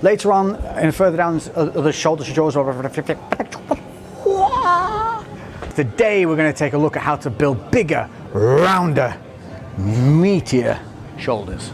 Later on, and further down the shoulder shoulders. Today we're going to take a look at how to build bigger, rounder, meatier shoulders.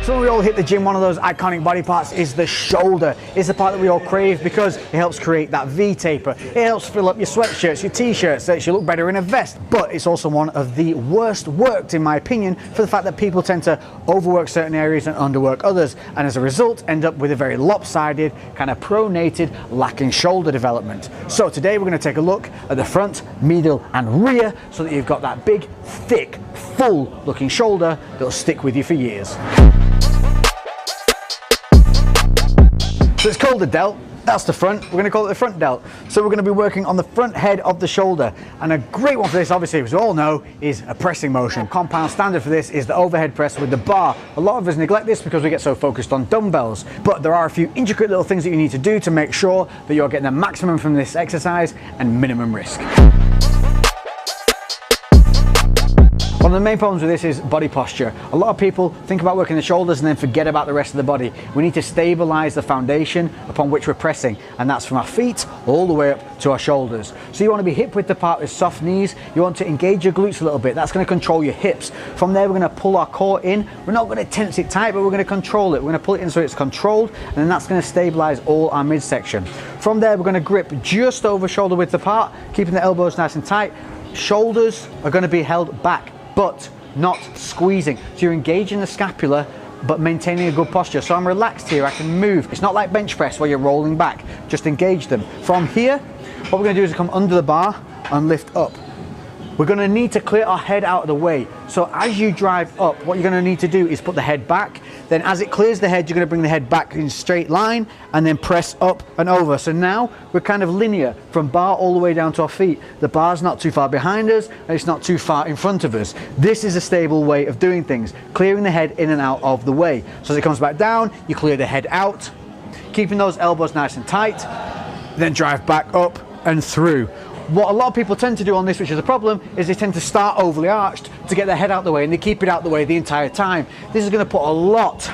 So when we all hit the gym, one of those iconic body parts is the shoulder. It's the part that we all crave because it helps create that V taper. It helps fill up your sweatshirts, your t-shirts, lets you look better in a vest. But it's also one of the worst worked, in my opinion, for the fact that people tend to overwork certain areas and underwork others, and as a result end up with a very lopsided, kind of pronated, lacking shoulder development. So today we're going to take a look at the front, middle and rear so that you've got that big, thick, full looking shoulder that'll stick with you for years. So it's called the delt. That's the front. We're going to call it the front delt. So we're going to be working on the front head of the shoulder. And a great one for this, obviously, as we all know, is a pressing motion. Compound standard for this is the overhead press with the bar. A lot of us neglect this because we get so focused on dumbbells. But there are a few intricate little things that you need to do to make sure that you're getting the maximum from this exercise and minimum risk. One of the main problems with this is body posture. A lot of people think about working the shoulders and then forget about the rest of the body. We need to stabilize the foundation upon which we're pressing, and that's from our feet all the way up to our shoulders. So you want to be hip width apart with soft knees. You want to engage your glutes a little bit. That's going to control your hips. From there, we're going to pull our core in. We're not going to tense it tight, but we're going to control it. We're going to pull it in so it's controlled, and then that's going to stabilize all our midsection. From there, we're going to grip just over shoulder width apart, keeping the elbows nice and tight. Shoulders are going to be held back, but not squeezing. So you're engaging the scapula but maintaining a good posture. So I'm relaxed here, I can move. It's not like bench press where you're rolling back, just engage them. From here, what we're gonna do is come under the bar and lift up. We're gonna need to clear our head out of the way. So as you drive up, what you're gonna need to do is put the head back. Then as it clears the head, you're gonna bring the head back in a straight line and then press up and over. So now we're kind of linear from bar all the way down to our feet. The bar's not too far behind us and it's not too far in front of us. This is a stable way of doing things, clearing the head in and out of the way. So as it comes back down, you clear the head out, keeping those elbows nice and tight, then drive back up and through. What a lot of people tend to do on this, which is a problem, is they tend to start overly arched to get their head out the way, and they keep it out the way the entire time. This is going to put a lot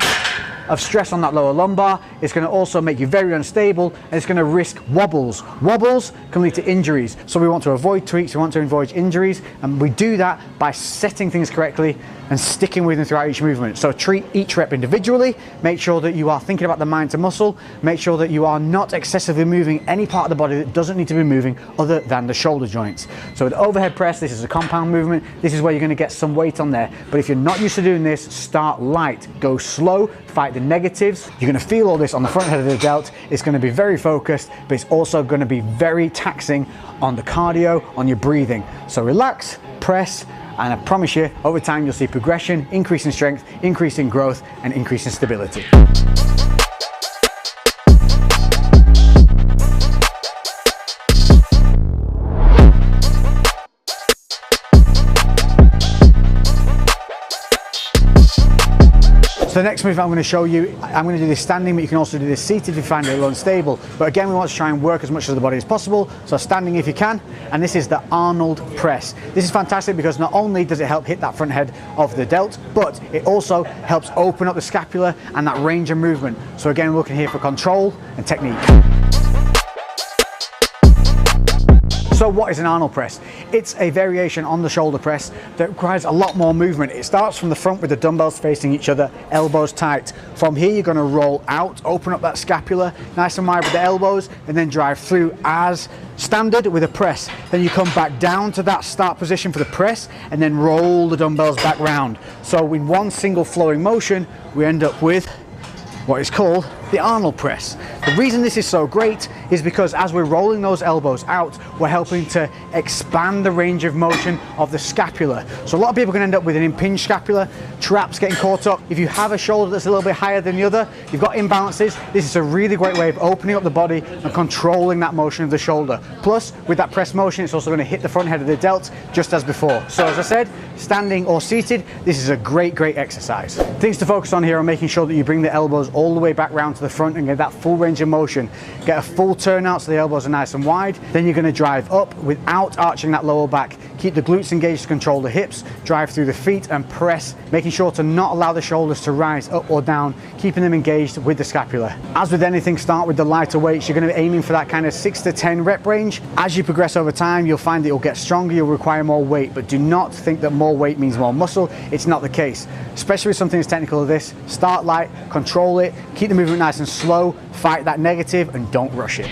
of stress on that lower lumbar. It's going to also make you very unstable, and it's going to risk wobbles. Wobbles can lead to injuries, so we want to avoid tweaks, we want to avoid injuries, and we do that by setting things correctly and sticking with them throughout each movement. So treat each rep individually, make sure that you are thinking about the mind to muscle, make sure that you are not excessively moving any part of the body that doesn't need to be moving other than the shoulder joints. So with overhead press, this is a compound movement, this is where you're going to get some weight on there. But if you're not used to doing this, start light, go slow, fight the negatives. You're going to feel all this on the front head of the delt. It's going to be very focused, but it's also going to be very taxing on the cardio, on your breathing. So relax, press, and I promise you, over time you'll see progression, increase in strength, increase in growth, and increase in stability. So the next move I'm going to show you, I'm going to do this standing, but you can also do this seated if you find it a little unstable. But again, we want to try and work as much of the body as possible. So standing if you can, and this is the Arnold press. This is fantastic because not only does it help hit that front head of the delt, but it also helps open up the scapula and that range of movement. So again, we're looking here for control and technique. So what is an Arnold press? It's a variation on the shoulder press that requires a lot more movement. It starts from the front with the dumbbells facing each other, elbows tight. From here, you're gonna roll out, open up that scapula, nice and wide with the elbows, and then drive through as standard with a press. Then you come back down to that start position for the press, and then roll the dumbbells back round. So in one single flowing motion, we end up with what is called the Arnold press. The reason this is so great is because as we're rolling those elbows out, we're helping to expand the range of motion of the scapula. So a lot of people can end up with an impinged scapula, traps getting caught up. If you have a shoulder that's a little bit higher than the other, you've got imbalances, this is a really great way of opening up the body and controlling that motion of the shoulder. Plus, with that press motion, it's also going to hit the front head of the delt just as before. So as I said, standing or seated, this is a great exercise. Things to focus on here are making sure that you bring the elbows all the way back round to the front and get that full range of motion. Get a full turnout so the elbows are nice and wide. Then you're going to drive up without arching that lower back, Keep the glutes engaged to control the hips, drive through the feet and press, making sure to not allow the shoulders to rise up or down, keeping them engaged with the scapula. As with anything, start with the lighter weights. You're going to be aiming for that kind of 6 to 10 rep range. As you progress over time, you'll find that you'll get stronger, you'll require more weight, but do not think that more weight means more muscle. It's not the case. Especially with something as technical as this, start light, control it, keep the movement nice and slow, fight that negative and don't rush it.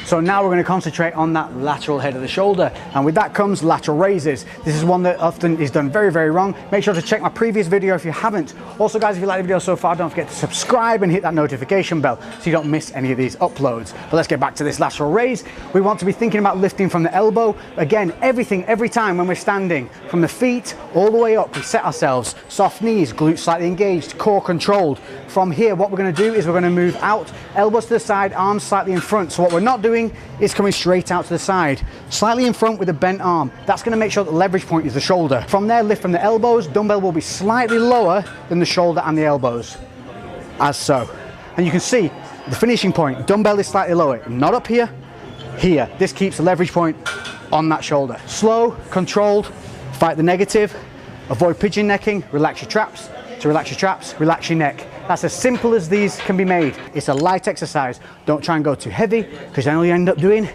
So now we're going to concentrate on that lateral head of the shoulder, and with that comes lateral raises. This is one that often is done very, very wrong. Make sure to check my previous video if you haven't. Also guys, if you like the video so far, don't forget to subscribe and hit that notification bell so you don't miss any of these uploads. But let's get back to this lateral raise. We want to be thinking about lifting from the elbow. Again, every time when we're standing, from the feet all the way up, we set ourselves, soft knees, glutes slightly engaged, core controlled. From here, what we're going to do is we're going to move out, elbows to the side, arms slightly in front. So what we're not doing is coming straight out to the side, slightly in front with a bent arm. That's going to make sure that the leverage point is the shoulder. From there, lift from the elbows. Dumbbell will be slightly lower than the shoulder and the elbows, as so. And you can see the finishing point, dumbbell is slightly lower, not up here, here. This keeps the leverage point on that shoulder. Slow, controlled, fight the negative, avoid pigeon necking, relax your traps. To relax your traps, relax your neck. That's as simple as these can be made. It's a light exercise. Don't try and go too heavy, because then all you end up doing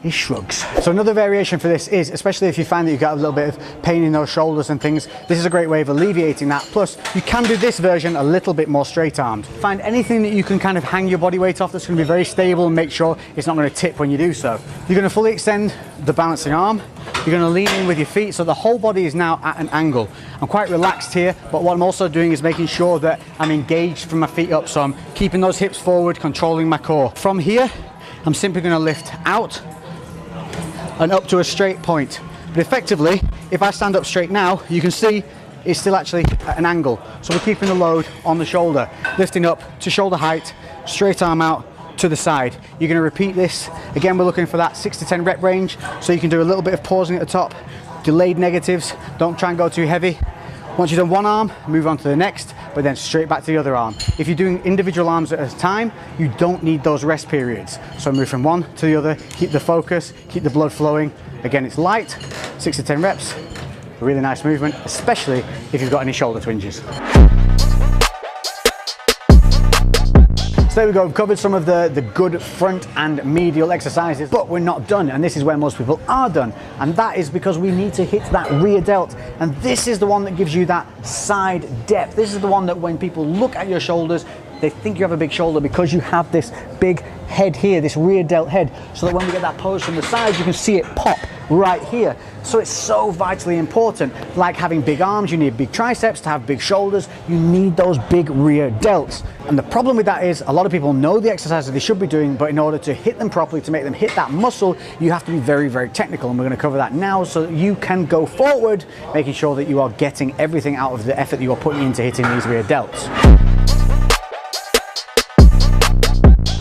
is shrugs. So another variation for this is, especially if you find that you've got a little bit of pain in those shoulders and things, this is a great way of alleviating that. Plus, you can do this version a little bit more straight armed. Find anything that you can kind of hang your body weight off that's going to be very stable and make sure it's not going to tip when you do so. You're going to fully extend the balancing arm. You're going to lean in with your feet, so the whole body is now at an angle. I'm quite relaxed here, but what I'm also doing is making sure that I'm engaged from my feet up, so I'm keeping those hips forward, controlling my core. From here, I'm simply going to lift out and up to a straight point. But effectively, if I stand up straight now, you can see it's still actually at an angle. So we're keeping the load on the shoulder, lifting up to shoulder height, straight arm out to the side. You're going to repeat this. Again, we're looking for that 6 to 10 rep range, so you can do a little bit of pausing at the top, delayed negatives, don't try and go too heavy. Once you've done one arm, move on to the next, but then straight back to the other arm. If you're doing individual arms at a time, you don't need those rest periods. So move from one to the other, keep the focus, keep the blood flowing. Again, it's light, 6 to 10 reps, a really nice movement, especially if you've got any shoulder twinges. So there we go, we've covered some of the good front and medial exercises, but we're not done, and this is where most people are done, and that is because we need to hit that rear delt, and this is the one that gives you that side depth. This is the one that when people look at your shoulders, they think you have a big shoulder because you have this big head here, this rear delt head, so that when we get that pose from the side, you can see it pop right here. So it's so vitally important. Like having big arms, you need big triceps. To have big shoulders, you need those big rear delts. And the problem with that is a lot of people know the exercises they should be doing, but in order to hit them properly, to make them hit that muscle, you have to be very, very technical. And we're going to cover that now so that you can go forward, making sure that you are getting everything out of the effort that you are putting into hitting these rear delts.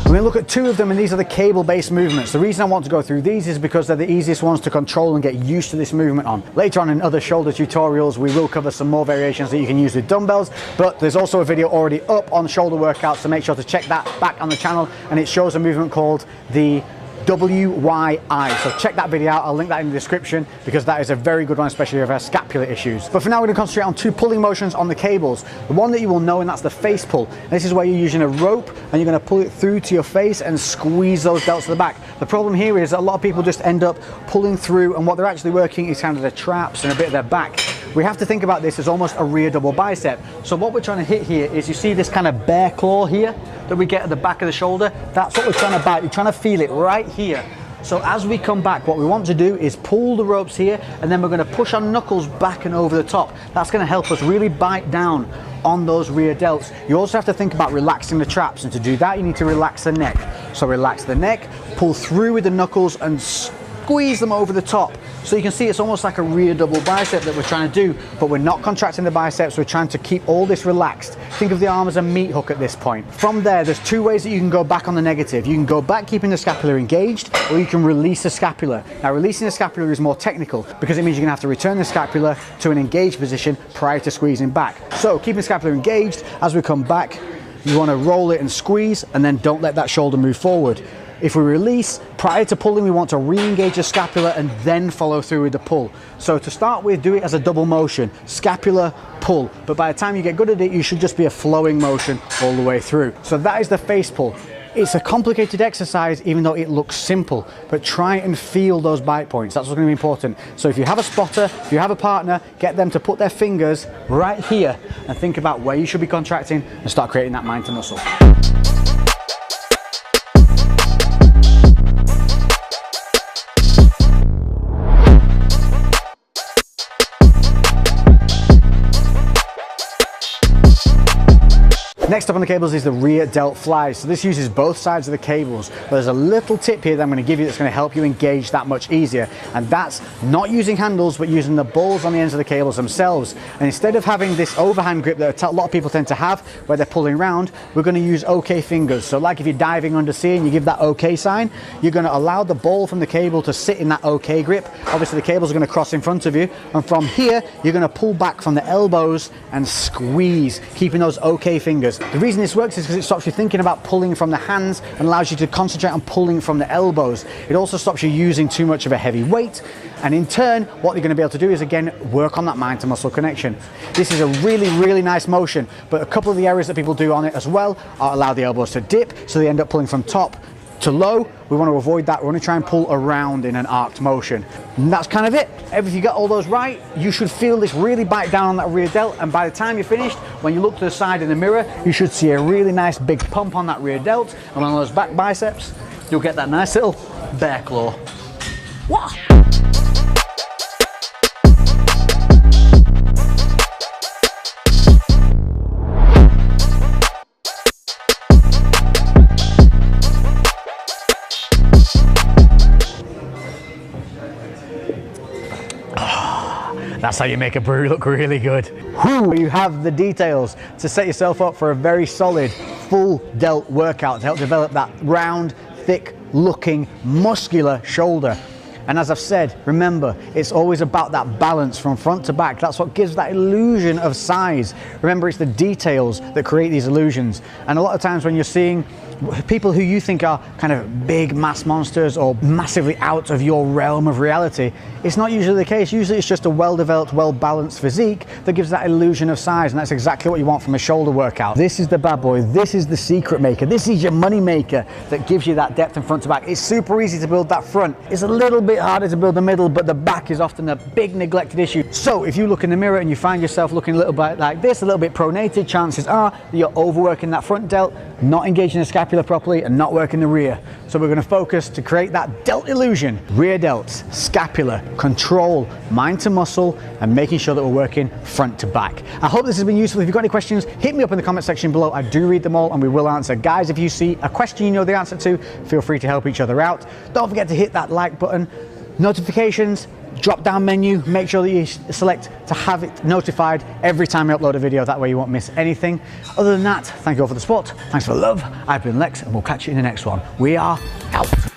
We're going to look at two of them, and these are the cable-based movements. The reason I want to go through these is because they're the easiest ones to control and get used to this movement on. Later on in other shoulder tutorials, we will cover some more variations that you can use with dumbbells, but there's also a video already up on shoulder workouts, so make sure to check that back on the channel, and it shows a movement called the WYI. So check that video out, I'll link that in the description because that is a very good one, especially if you have scapular issues. But for now, we're going to concentrate on two pulling motions on the cables. The one that you will know, and that's the face pull. And this is where you're using a rope and you're going to pull it through to your face and squeeze those delts to the back. The problem here is a lot of people just end up pulling through, and what they're actually working is kind of their traps and a bit of their back. We have to think about this as almost a rear double bicep. So what we're trying to hit here is, you see this kind of bear claw here that we get at the back of the shoulder? That's what we're trying to bite. You're trying to feel it right here. So as we come back, what we want to do is pull the ropes here, and then we're going to push our knuckles back and over the top. That's going to help us really bite down on those rear delts. You also have to think about relaxing the traps, and to do that you need to relax the neck. So relax the neck, pull through with the knuckles and squeeze them over the top. So you can see it's almost like a rear double bicep that we're trying to do, but we're not contracting the biceps, we're trying to keep all this relaxed. Think of the arm as a meat hook at this point. From there's two ways that you can go back on the negative. You can go back keeping the scapula engaged, or you can release the scapula. Now releasing the scapula is more technical because it means you're gonna have to return the scapula to an engaged position prior to squeezing back. So keeping the scapula engaged, as we come back, you wanna roll it and squeeze, and then don't let that shoulder move forward. If we release, prior to pulling, we want to re-engage the scapula and then follow through with the pull. So to start with, do it as a double motion, scapula, pull. But by the time you get good at it, you should just be a flowing motion all the way through. So that is the face pull. It's a complicated exercise, even though it looks simple, but try and feel those bite points. That's what's going to be important. So if you have a spotter, if you have a partner, get them to put their fingers right here and think about where you should be contracting and start creating that mind to muscle. Next up on the cables is the rear delt flies. So this uses both sides of the cables. But there's a little tip here that I'm going to give you that's going to help you engage that much easier. And that's not using handles, but using the balls on the ends of the cables themselves. And instead of having this overhand grip that a lot of people tend to have where they're pulling around, we're going to use OK fingers. So like if you're diving undersea and you give that OK sign, you're going to allow the ball from the cable to sit in that OK grip. Obviously the cables are going to cross in front of you. And from here, you're going to pull back from the elbows and squeeze, keeping those OK fingers. The reason this works is because it stops you thinking about pulling from the hands and allows you to concentrate on pulling from the elbows. It also stops you using too much of a heavy weight, and in turn what you're going to be able to do is again work on that mind to muscle connection. This is a really nice motion, but a couple of the errors that people do on it as well are allow the elbows to dip, so they end up pulling from top to low. We want to avoid that. We want to try and pull around in an arced motion. And that's kind of it. If you get all those right, you should feel this really bite down on that rear delt, and by the time you're finished, when you look to the side in the mirror, you should see a really nice big pump on that rear delt, and on those back biceps, you'll get that nice little bear claw. Wah! That's how you make a brew look really good. Whew, you have the details to set yourself up for a very solid full delt workout to help develop that round, thick looking, muscular shoulder. And as I've said, remember, it's always about that balance from front to back. That's what gives that illusion of size. Remember, it's the details that create these illusions. And a lot of times when you're seeing people who you think are kind of big mass monsters or massively out of your realm of reality, it's not usually the case. Usually it's just a well-developed, well-balanced physique that gives that illusion of size, and that's exactly what you want from a shoulder workout. This is the bad boy. This is the secret maker. This is your money maker that gives you that depth from front to back. It's super easy to build that front. It's a little bit harder to build the middle, but the back is often a big neglected issue. So if you look in the mirror and you find yourself looking a little bit like this, a little bit pronated, chances are that you're overworking that front delt, not engaging the scapula properly, and not working the rear. So we're going to focus to create that delt illusion. Rear delts, scapula, control, mind to muscle, and making sure that we're working front to back. I hope this has been useful. If you've got any questions, hit me up in the comment section below. I do read them all and we will answer. Guys, if you see a question you know the answer to, feel free to help each other out. Don't forget to hit that like button. Notifications, drop down menu, make sure that you select to have it notified every time I upload a video. That way you won't miss anything. Other than that, thank you all for the support. Thanks for the love. I've been Lex, and we'll catch you in the next one. We are out.